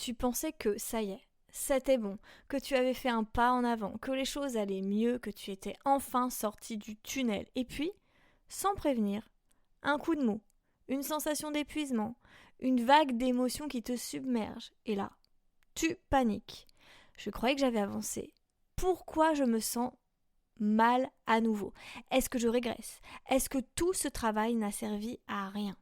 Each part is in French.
Tu pensais que ça y est, c'était bon, que tu avais fait un pas en avant, que les choses allaient mieux, que tu étais enfin sorti du tunnel. Et puis, sans prévenir, un coup de mou, une sensation d'épuisement, une vague d'émotions qui te submerge. Et là, tu paniques. Je croyais que j'avais avancé. Pourquoi je me sens mal à nouveau? Est-ce que je régresse? Est-ce que tout ce travail n'a servi à rien?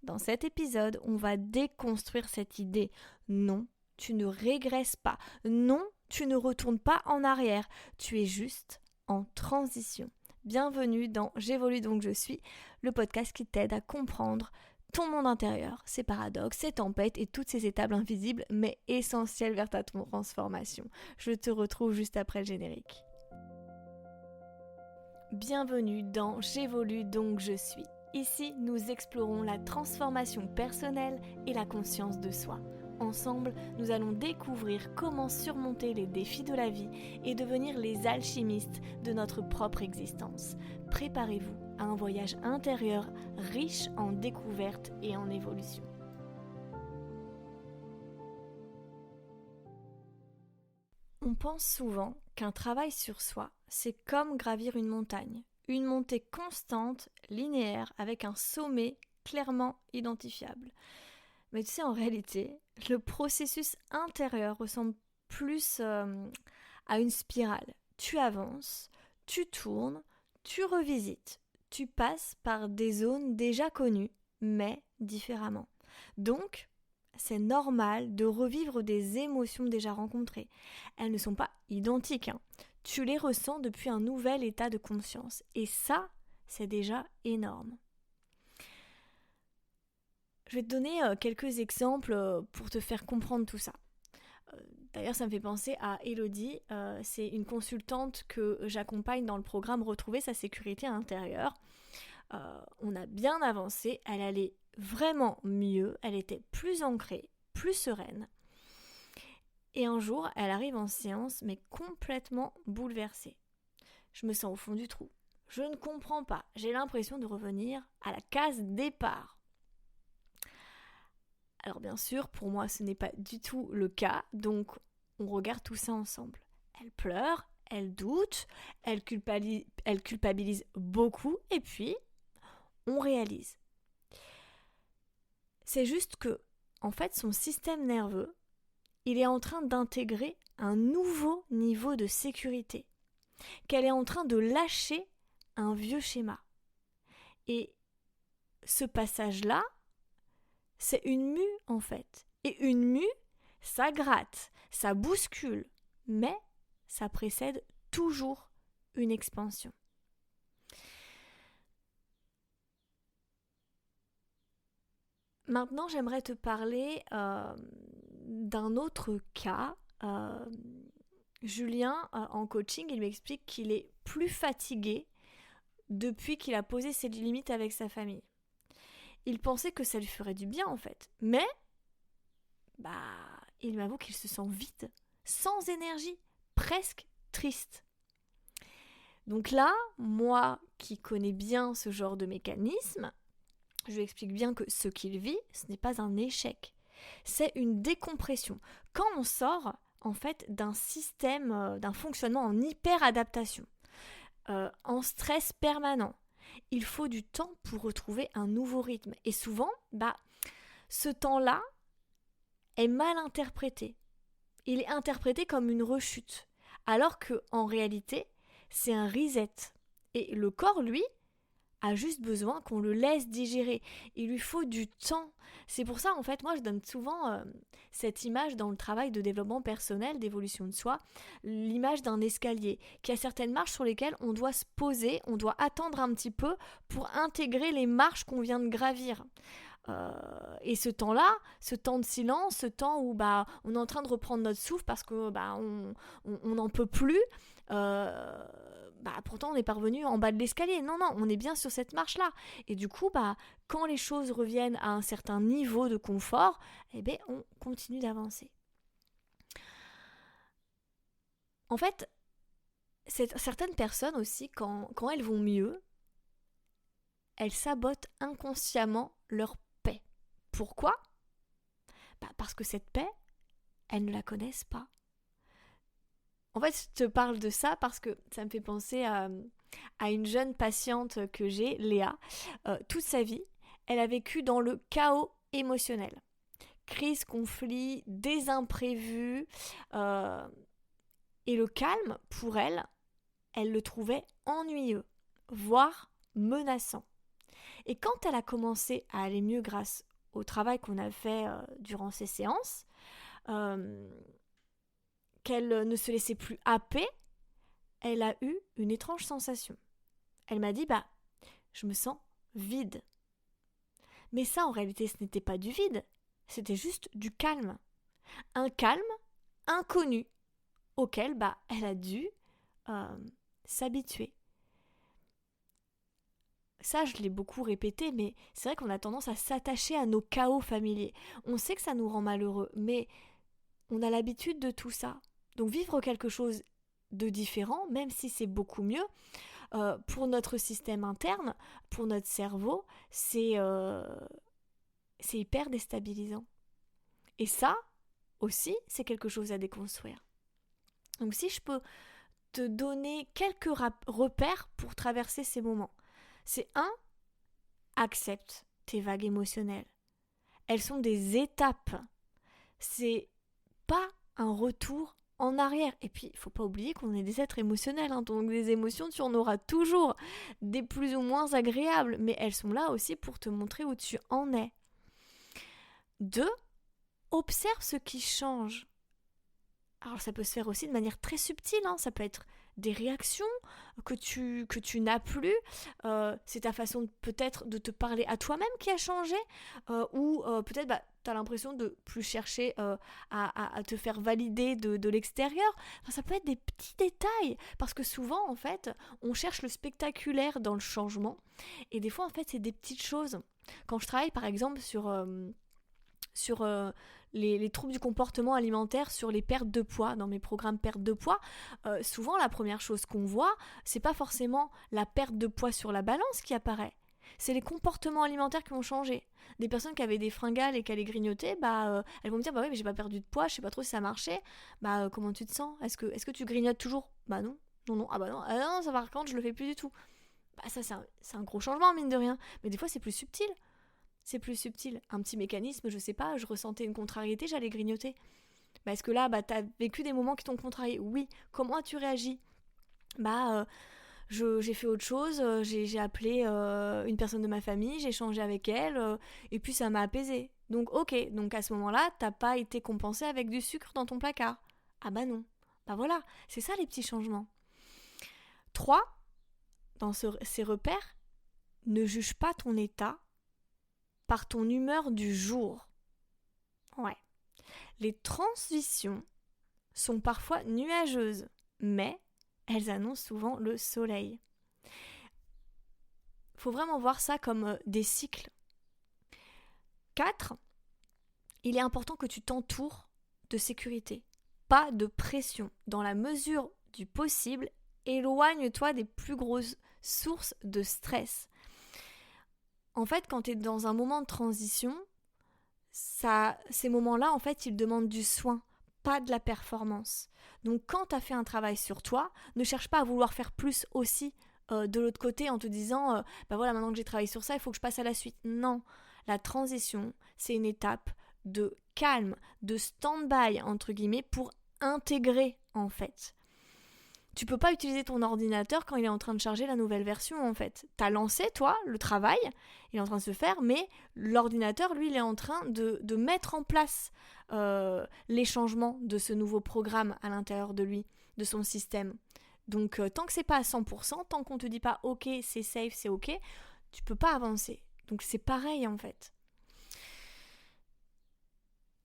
Dans cet épisode, on va déconstruire cette idée. Non, tu ne régresses pas. Non, tu ne retournes pas en arrière. Tu es juste en transition. Bienvenue dans J'évolue donc je suis, le podcast qui t'aide à comprendre ton monde intérieur, ses paradoxes, ses tempêtes et toutes ces étapes invisibles mais essentielles vers ta transformation. Je te retrouve juste après le générique. Bienvenue dans J'évolue donc je suis. Ici, nous explorons la transformation personnelle et la conscience de soi. Ensemble, nous allons découvrir comment surmonter les défis de la vie et devenir les alchimistes de notre propre existence. Préparez-vous à un voyage intérieur riche en découvertes et en évolution. On pense souvent qu'un travail sur soi, c'est comme gravir une montagne. Une montée constante, linéaire, avec un sommet clairement identifiable. Mais tu sais, en réalité, le processus intérieur ressemble plus à une spirale. Tu avances, tu tournes, tu revisites, tu passes par des zones déjà connues, mais différemment. Donc, c'est normal de revivre des émotions déjà rencontrées. Elles ne sont pas identiques, hein. Tu les ressens depuis un nouvel état de conscience. Et ça, c'est déjà énorme. Je vais te donner quelques exemples pour te faire comprendre tout ça. D'ailleurs, ça me fait penser à Elodie. C'est une consultante que j'accompagne dans le programme Retrouver sa sécurité intérieure. On a bien avancé, elle allait vraiment mieux, elle était plus ancrée, plus sereine. Et un jour, elle arrive en séance, mais complètement bouleversée. Je me sens au fond du trou. Je ne comprends pas. J'ai l'impression de revenir à la case départ. Alors bien sûr, pour moi, ce n'est pas du tout le cas, donc on regarde tout ça ensemble. Elle pleure, elle doute, elle culpabilise beaucoup, et puis on réalise. C'est juste que, en fait, son système nerveux, il est en train d'intégrer un nouveau niveau de sécurité, qu'elle est en train de lâcher un vieux schéma. Et ce passage-là, c'est une mue en fait. Et une mue, ça gratte, ça bouscule, mais ça précède toujours une expansion. Maintenant, j'aimerais te parler d'un autre cas. Julien, en coaching, il lui explique qu'il est plus fatigué depuis qu'il a posé ses limites avec sa famille. Il pensait que ça lui ferait du bien en fait. Mais, il m'avoue qu'il se sent vide, sans énergie, presque triste. Donc là, moi qui connais bien ce genre de mécanisme, je lui explique bien que ce qu'il vit, ce n'est pas un échec. C'est une décompression. Quand on sort, en fait, d'un système, d'un fonctionnement en hyper-adaptation, en stress permanent, il faut du temps pour retrouver un nouveau rythme. Et souvent, ce temps-là est mal interprété. Il est interprété comme une rechute, alors qu'en réalité, c'est un reset. Et le corps, lui, a juste besoin qu'on le laisse digérer. Il lui faut du temps. C'est pour ça, en fait, moi, je donne souvent cette image dans le travail de développement personnel, d'évolution de soi, l'image d'un escalier, qui a certaines marches sur lesquelles on doit se poser, on doit attendre un petit peu pour intégrer les marches qu'on vient de gravir. Et ce temps-là, ce temps de silence, ce temps où on est en train de reprendre notre souffle parce que on n'en peut plus, pourtant on est parvenu en bas de l'escalier. Non, on est bien sur cette marche-là. Et du coup, quand les choses reviennent à un certain niveau de confort, on continue d'avancer. En fait, certaines personnes aussi, quand elles vont mieux, elles sabotent inconsciemment leur paix. Pourquoi ? Parce que cette paix, elles ne la connaissent pas. En fait, je te parle de ça parce que ça me fait penser à une jeune patiente que j'ai, Léa. Toute sa vie, elle a vécu dans le chaos émotionnel. Crise, conflit, des imprévus. Et le calme, pour elle, elle le trouvait ennuyeux, voire menaçant. Et quand elle a commencé à aller mieux grâce au travail qu'on a fait durant ces séances, qu'elle ne se laissait plus happer, elle a eu une étrange sensation. Elle m'a dit, je me sens vide. Mais ça, en réalité, ce n'était pas du vide, c'était juste du calme. Un calme inconnu auquel, elle a dû s'habituer. Ça, je l'ai beaucoup répété, mais c'est vrai qu'on a tendance à s'attacher à nos chaos familiers. On sait que ça nous rend malheureux, mais on a l'habitude de tout ça. Donc vivre quelque chose de différent, même si c'est beaucoup mieux, pour notre système interne, pour notre cerveau, c'est hyper déstabilisant. Et ça, aussi, c'est quelque chose à déconstruire. Donc si je peux te donner quelques repères pour traverser ces moments, c'est 1. Accepte tes vagues émotionnelles. Elles sont des étapes. C'est pas un retour en arrière. Et puis, il faut pas oublier qu'on est des êtres émotionnels, donc des émotions, tu en auras toujours, des plus ou moins agréables, mais elles sont là aussi pour te montrer où tu en es. 2. Observe ce qui change. Alors ça peut se faire aussi de manière très subtile, ça peut être des réactions que tu n'as plus, c'est ta façon peut-être de te parler à toi-même qui a changé, ou peut-être tu as l'impression de plus chercher à te faire valider de l'extérieur. Enfin, ça peut être des petits détails, parce que souvent en fait on cherche le spectaculaire dans le changement, et des fois en fait c'est des petites choses. Quand je travaille par exemple sur les troubles du comportement alimentaire, sur les pertes de poids, dans mes programmes perte de poids, souvent la première chose qu'on voit, c'est pas forcément la perte de poids sur la balance qui apparaît, c'est les comportements alimentaires qui vont changer. Des personnes qui avaient des fringales et qui allaient grignoter, elles vont me dire oui mais j'ai pas perdu de poids, je sais pas trop si ça marchait. Comment tu te sens, est-ce que tu grignotes toujours? Non, non, ça par contre je le fais plus du tout. Ça c'est un gros changement mine de rien, mais des fois c'est plus subtil. Un petit mécanisme, je sais pas, je ressentais une contrariété, j'allais grignoter. Est-ce que là, t'as vécu des moments qui t'ont contrarié? Oui. Comment as-tu réagi? J'ai fait autre chose, j'ai appelé une personne de ma famille, j'ai échangé avec elle, et puis ça m'a apaisé. Donc ok, donc à ce moment-là, t'as pas été compensé avec du sucre dans ton placard. Non. Voilà, c'est ça les petits changements. 3. Dans ces repères, ne juge pas ton état par ton humeur du jour. Ouais. Les transitions sont parfois nuageuses, mais elles annoncent souvent le soleil. Faut vraiment voir ça comme des cycles. 4. Il est important que tu t'entoures de sécurité, pas de pression. Dans la mesure du possible, éloigne-toi des plus grosses sources de stress. En fait, quand tu es dans un moment de transition, ces moments-là, en fait, ils demandent du soin, pas de la performance. Donc, quand tu as fait un travail sur toi, ne cherche pas à vouloir faire plus aussi de l'autre côté en te disant maintenant que j'ai travaillé sur ça, il faut que je passe à la suite. Non, la transition, c'est une étape de calme, de stand-by, entre guillemets, pour intégrer, en fait. Tu peux pas utiliser ton ordinateur quand il est en train de charger la nouvelle version, en fait. T'as lancé, toi, le travail, il est en train de se faire, mais l'ordinateur, lui, il est en train de mettre en place les changements de ce nouveau programme à l'intérieur de lui, de son système. Donc, tant que c'est pas à 100%, tant qu'on te dit pas « ok, c'est safe, c'est ok », tu peux pas avancer. Donc, c'est pareil, en fait.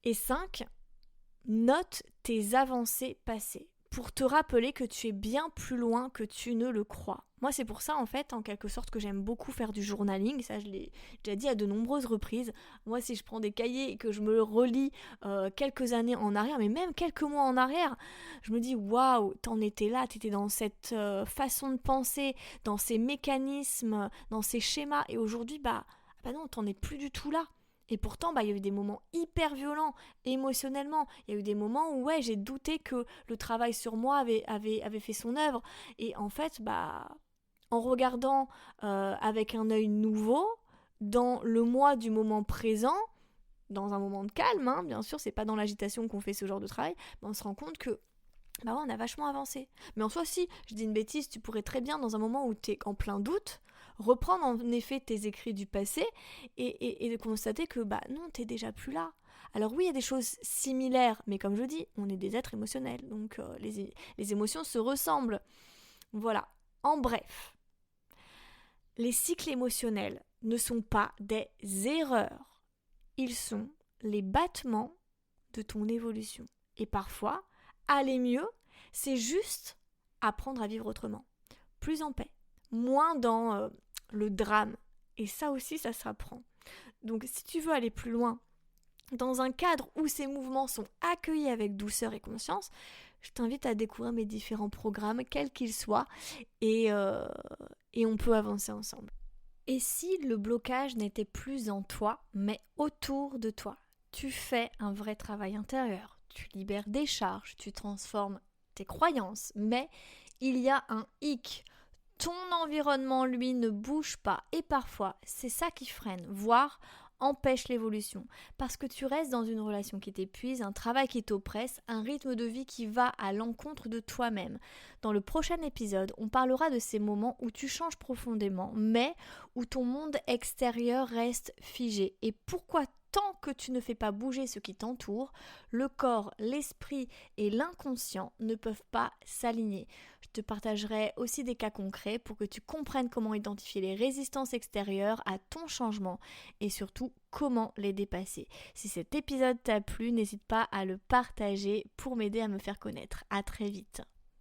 Et 5, note tes avancées passées, pour te rappeler que tu es bien plus loin que tu ne le crois. Moi, c'est pour ça, en fait, en quelque sorte, que j'aime beaucoup faire du journaling. Ça, je l'ai déjà dit à de nombreuses reprises. Moi, si je prends des cahiers et que je me le relis quelques années en arrière, mais même quelques mois en arrière, je me dis, waouh, t'en étais là, t'étais dans cette façon de penser, dans ces mécanismes, dans ces schémas. Et aujourd'hui, non, t'en es plus du tout là. Et pourtant, il y a eu des moments hyper violents émotionnellement. Il y a eu des moments où j'ai douté que le travail sur moi avait fait son œuvre. Et en fait, en regardant avec un œil nouveau, dans le moi du moment présent, dans un moment de calme, bien sûr, c'est pas dans l'agitation qu'on fait ce genre de travail, on se rend compte que on a vachement avancé. Mais en soi, si je dis une bêtise, tu pourrais très bien, dans un moment où tu es en plein doute, reprendre en effet tes écrits du passé et de constater que non, t'es déjà plus là. Alors oui, il y a des choses similaires, mais comme je dis, on est des êtres émotionnels, donc les émotions se ressemblent. Voilà. En bref, les cycles émotionnels ne sont pas des erreurs. Ils sont les battements de ton évolution. Et parfois, aller mieux, c'est juste apprendre à vivre autrement. Plus en paix, moins dans le drame. Et ça aussi, ça s'apprend. Donc si tu veux aller plus loin, dans un cadre où ces mouvements sont accueillis avec douceur et conscience, je t'invite à découvrir mes différents programmes, quels qu'ils soient, et on peut avancer ensemble. Et si le blocage n'était plus en toi, mais autour de toi, tu fais un vrai travail intérieur, tu libères des charges, tu transformes tes croyances, mais il y a un hic. Ton environnement, lui, ne bouge pas. Et parfois, c'est ça qui freine, voire empêche l'évolution. Parce que tu restes dans une relation qui t'épuise, un travail qui t'oppresse, un rythme de vie qui va à l'encontre de toi-même. Dans le prochain épisode, on parlera de ces moments où tu changes profondément, mais où ton monde extérieur reste figé. Et pourquoi tant que tu ne fais pas bouger ce qui t'entoure, le corps, l'esprit et l'inconscient ne peuvent pas s'aligner. Je te partagerai aussi des cas concrets pour que tu comprennes comment identifier les résistances extérieures à ton changement et surtout comment les dépasser. Si cet épisode t'a plu, n'hésite pas à le partager pour m'aider à me faire connaître. À très vite.